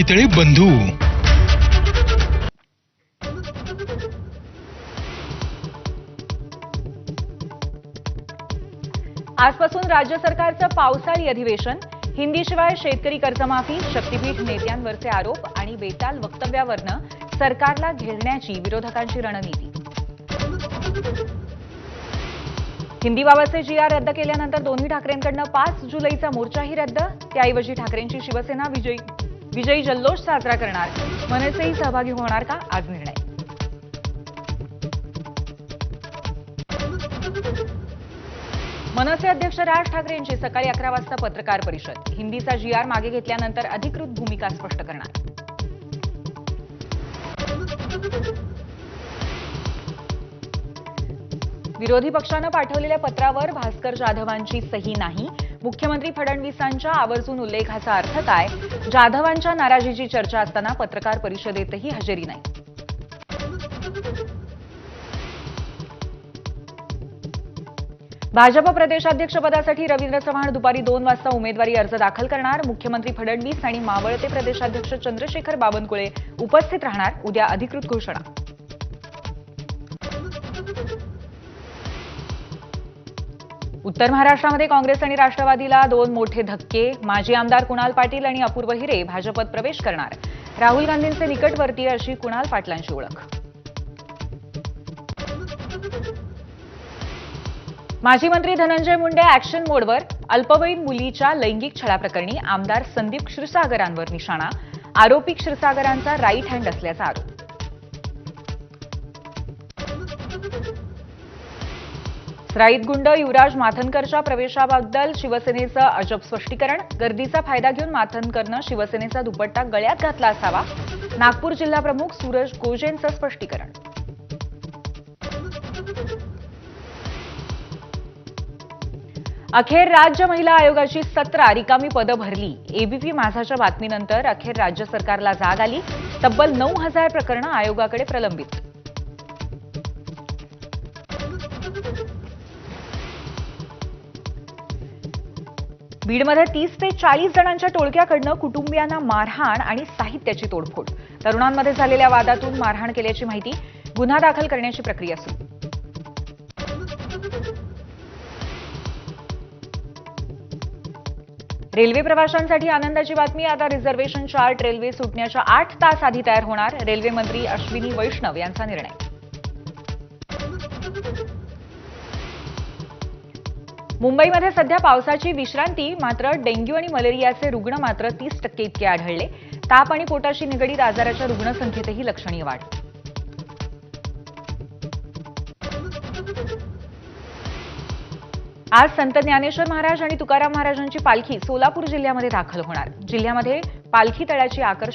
इतळे बंधू. आजपासून राज्य सरकारचं पावसाळी अधिवेशन. हिंदीशिवाय शेतकरी कर्जमाफी, शक्तीपीठ नेत्यांवरचे आरोप आणि बेताल वक्तव्यावरनं सरकारला घेरण्याची विरोधकांची रणनीती. हिंदीबाबतचे जीआर रद्द केल्यानंतर दोन्ही ठाकरेंकडनं 5 जुलैचा मोर्चाही रद्द. त्याऐवजी ठाकरेंची शिवसेना विजयी जल्लोष साजरा करणार. मनसेही सहभागी होणार का? आज निर्णय. मनसे अध्यक्ष राज ठाकरेंची सकाळी 11 वाजता पत्रकार परिषद. हिंदीचा जीआर मागे घेतल्यानंतर अधिकृत भूमिका स्पष्ट करणार. विरोधी पक्षानं पाठवलेल्या पत्रावर भास्कर जाधवांची सही नाही. मुख्यमंत्री फडणवीसांच्या आवर्जून उल्लेखाचा अर्थ काय? जाधवांच्या नाराजीची चर्चा असताना पत्रकार परिषदेतही हजेरी नाही. भाजप प्रदेशाध्यक्षपदासाठी रवींद्र चव्हाण दुपारी 2 वाजता उमेदवारी अर्ज दाखल करणार. मुख्यमंत्री फडणवीस आणि मावळते प्रदेशाध्यक्ष चंद्रशेखर बावनकुळे उपस्थित राहणार. उद्या अधिकृत घोषणा. उत्तर महाराष्ट्रामध्ये काँग्रेस आणि राष्ट्रवादीला 2 मोठे धक्के. माजी आमदार कुणाल पाटील आणि अपूर्व हिरे भाजपत प्रवेश करणार. राहुल गांधींचे निकटवर्तीय अशी कुणाल पाटलांची ओळख. माजी मंत्री धनंजय मुंडे ऍक्शन मोडवर. अल्पवयीन मुलीच्या लैंगिक छळाप्रकरणी आमदार संदीप क्षीरसागरांवर निशाणा. आरोपी क्षीरसागरांचा राईट हँड असल्याचा आरोप. सराईत गुंड युवराज माथनकरच्या प्रवेशाबद्दल शिवसेनेचं अजब स्पष्टीकरण. गर्दीचा फायदा घेऊन माथनकरनं शिवसेनेचा दुपट्टा गळ्यात घातला असावा. नागपूर जिल्हाप्रमुख सूरज गोजेंचं स्पष्टीकरण. अखेर राज्य महिला आयोगाची 17 रिकामी पदं भरली. एबीपी माझाच्या बातमीनंतर अखेर राज्य सरकारला जाग आली. तब्बल 9,000 प्रकरणं आयोगाकडे प्रलंबित. बीडमध्ये 30 ते 40 जणांच्या टोळक्याकडनं कुटुंबियांना मारहाण आणि साहित्याची तोडफोड. तरुणांमध्ये झालेल्या वादातून मारहाण केल्याची माहिती. गुन्हा दाखल करण्याची प्रक्रिया सुरू. रेल्वे प्रवाशांसाठी आनंदाची बातमी. आता रिझर्व्हेशन चार्ट रेल्वे सुटण्याच्या 8 तास आधी तयार होणार. रेल्वे मंत्री अश्विनी वैष्णव यांचा निर्णय. मुंबईमध्ये सध्या पावसाची विश्रांती. मात्र डेंग्यू आणि मलेरियाचे रुग्ण मात्र 30% इतके आढळले. ताप आणि पोटाशी निगडीत आजाराच्या रुग्णसंख्येतही लक्षणीय वाढ. आज संत ज्ञानेश्वर महाराज आणि तुकाराम महाराजांची पालखी सोलापूर जिल्ह्यामध्ये दाखल होणार. जिल्ह्यामध्ये पालखी तळाची आकर्षक